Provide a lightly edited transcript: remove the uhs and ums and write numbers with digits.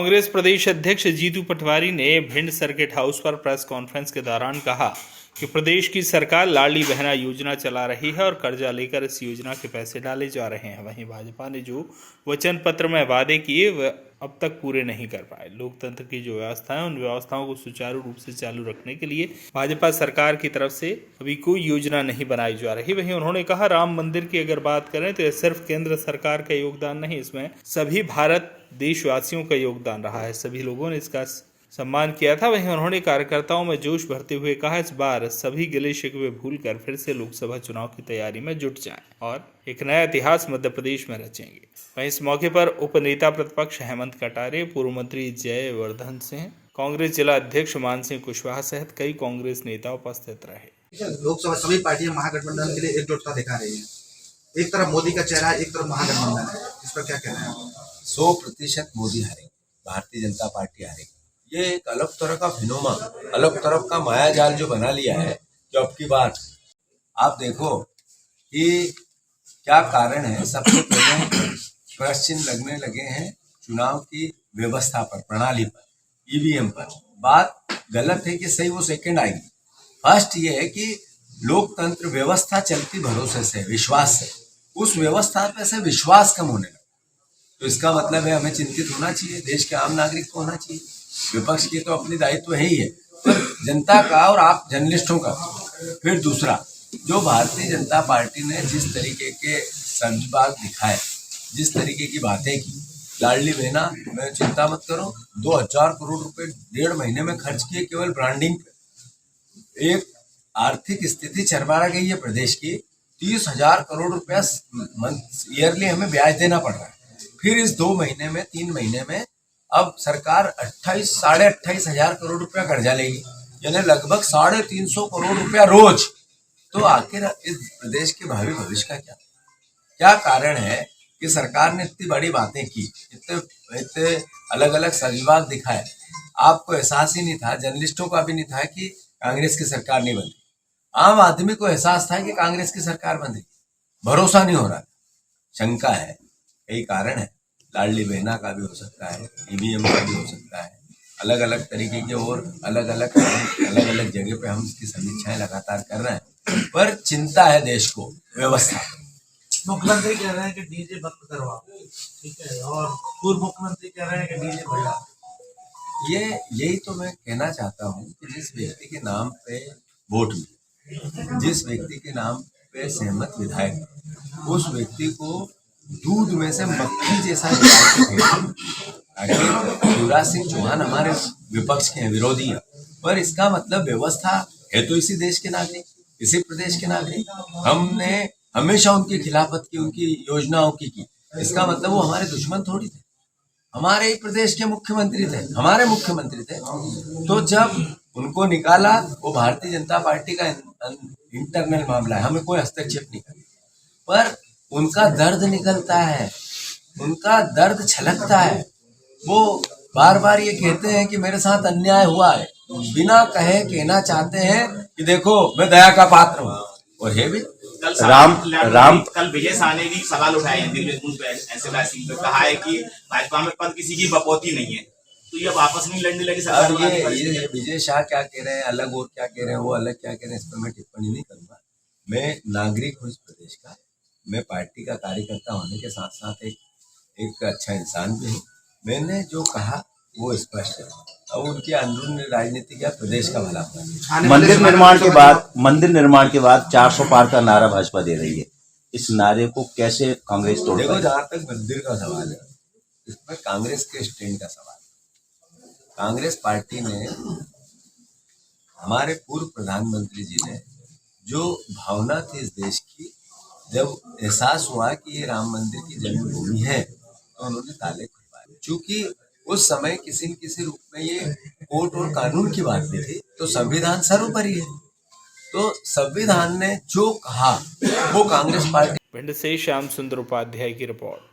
कांग्रेस प्रदेश अध्यक्ष जीतू पटवारी ने Bhind circuit house पर प्रेस कॉन्फ्रेंस के दौरान कहा कि प्रदेश की सरकार लाडली बहना योजना चला रही है और कर्जा लेकर इस योजना के पैसे डाले जा रहे हैं। वहीं भाजपा ने जो वचन पत्र में वादे किए वह अब तक पूरे नहीं कर पाए। लोकतंत्र की जो व्यवस्था है उन व्यवस्थाओं को सुचारू रूप से चालू रखने के लिए भाजपा सरकार की तरफ से अभी कोई योजना नहीं बनाई जा रही। वहीं उन्होंने कहा, राम मंदिर की अगर बात करें तो यह सिर्फ केंद्र सरकार का योगदान नहीं, इसमें सभी भारत देशवासियों का योगदान रहा है। सभी लोगों ने इसका सम्मान किया था। वहीं उन्होंने कार्यकर्ताओं में जोश भरते हुए कहा, इस बार सभी गिले शिकवे भूलकर फिर से लोकसभा चुनाव की तैयारी में जुट जाएं और एक नया इतिहास मध्य प्रदेश में रचेंगे। वहीं इस मौके पर उप नेता प्रतिपक्ष हेमंत कटारे, पूर्व मंत्री जयवर्धन सिंह, कांग्रेस जिला अध्यक्ष मान सिंह कुशवाहा सहित कई कांग्रेस नेता उपस्थित रहे। लोकसभा सभी पार्टियां महागठबंधन के लिए एकजुटता दिखा रही है। एक तरफ मोदी का चेहरा, एक तरफ महागठबंधन है। इस पर क्या कहना है? 100% मोदी हारेगी, भारतीय जनता पार्टी हारेगी। ये एक अलग तरह का फिनोमा, अलग तरह का माया जाल जो बना लिया है। जो अब की बात आप देखो कि क्या कारण है। सबसे पहले प्रश्न लगने लगे हैं चुनाव की व्यवस्था पर, प्रणाली पर, ईवीएम पर। बात गलत है कि सही, वो सेकंड आएगी। फर्स्ट ये है कि लोकतंत्र व्यवस्था चलती भरोसे से, विश्वास से। उस व्यवस्था पे से विश्वास कम होने लगा, तो इसका मतलब है हमें चिंतित होना चाहिए। देश के आम नागरिक को होना चाहिए। विपक्ष की तो अपनी दायित्व है ही है, तो जनता का और आप जर्नलिस्टों का। फिर दूसरा, जो भारतीय जनता पार्टी ने जिस तरीके के सब्जबाग दिखाए, जिस तरीके की बातें की, लाडली बहना में चिंता मत करो, 2000 करोड़ रुपए 1.5 महीने में खर्च किए केवल ब्रांडिंग पे। एक आर्थिक स्थिति चरमरा गई है प्रदेश की। 30,000 करोड़ रुपया ईयरली हमें ब्याज देना पड़ रहा है। फिर इस 2 महीने में, 3 महीने में अब सरकार 28-28,500 हजार करोड़ रुपया कर्जा लेगी, यानी लगभग 350 करोड़ रुपया रोज। तो आखिर इस प्रदेश के भावी भविष्य का क्या कारण है कि सरकार ने इतनी बड़ी बातें की, इतने अलग अलग सजबाग दिखाए। आपको एहसास ही नहीं था, जर्नलिस्टों का भी नहीं था कि कांग्रेस की सरकार नहीं बन रही। आम आदमी को एहसास था कि कांग्रेस की सरकार बन रही, भरोसा नहीं हो रहा। शंका है, यही कारण है। लाडली बहना का भी हो सकता है, ईवीएम का भी हो सकता है, अलग अलग तरीके के और अलग अलग जगह पे हम इसकी समीक्षाएं लगातार कर रहे हैं। पर चिंता है देश को, व्यवस्था। मुख्यमंत्री कह रहे हैं कि डीजे बंद करवाओ, ठीक है, और पूर्व मुख्यमंत्री कह रहे हैं कि डीजे बढ़ाओ। यही तो मैं कहना चाहता हूँ कि जिस व्यक्ति के नाम पे वोट मिले, जिस व्यक्ति के नाम पे सहमत विधायक, उस व्यक्ति को दूध में से मक्खी जैसा शिवराज सिंह चौहान हमारे विपक्ष के हैं, विरोधी हैं। पर इसका मतलब व्यवस्था है तो इसी देश के नागरिक, इसी प्रदेश के नागरिक। हमने हमेशा उनकी खिलाफत की, उनकी योजनाओं की। इसका मतलब वो हमारे दुश्मन थोड़ी थे, हमारे ही प्रदेश के मुख्यमंत्री थे, हमारे मुख्यमंत्री थे। तो जब उनको निकाला, वो भारतीय जनता पार्टी का इंटरनल मामला है, हमें कोई हस्तक्षेप नहीं करना। पर उनका दर्द निकलता है, उनका दर्द छलकता है। वो बार बार ये कहते हैं कि मेरे साथ अन्याय हुआ है, बिना कहे कहना चाहते हैं कि देखो मैं दया का पात्र हूँ। और है भी। कल विजय शाह ने भी सवाल उठाए हैं दिल्ली पे, कहा है कि भाजपा में पद किसी की बपौती नहीं है, तो ये आपस में लड़ने लगे सरकार। ये विजय शाह क्या कह रहे हैं अलग, और क्या कह रहे हैं वो अलग क्या कह रहे हैं, इस पर मैं टिप्पणी नहीं करूंगा। मैं नागरिक हूँ इस प्रदेश का, मैं पार्टी का कार्यकर्ता होने के साथ साथ एक अच्छा इंसान भी हूँ। मैंने जो कहा वो स्पष्ट है। अब उनकी अंदरूनी राजनीति क्या, प्रदेश का भला। मंदिर निर्माण के बाद 400 पार का नारा भाजपा दे रही है। इस नारे को कैसे कांग्रेस तोड़? देखो, जहां तक मंदिर का सवाल है, इसमें कांग्रेस के स्टैंड का सवाल है। कांग्रेस पार्टी ने, हमारे पूर्व प्रधानमंत्री जी ने, जो भावना थी इस देश की, जब एहसास हुआ कि ये राम मंदिर की जन्मभूमि है, तो उन्होंने ताले खुलवाए। चूंकि उस समय किसी न किसी रूप में ये कोर्ट और कानून की बात भी थी, तो संविधान सर्वोपरि है। तो संविधान ने जो कहा वो कांग्रेस पार्टी। भिंड से श्याम सुंदर उपाध्याय की रिपोर्ट।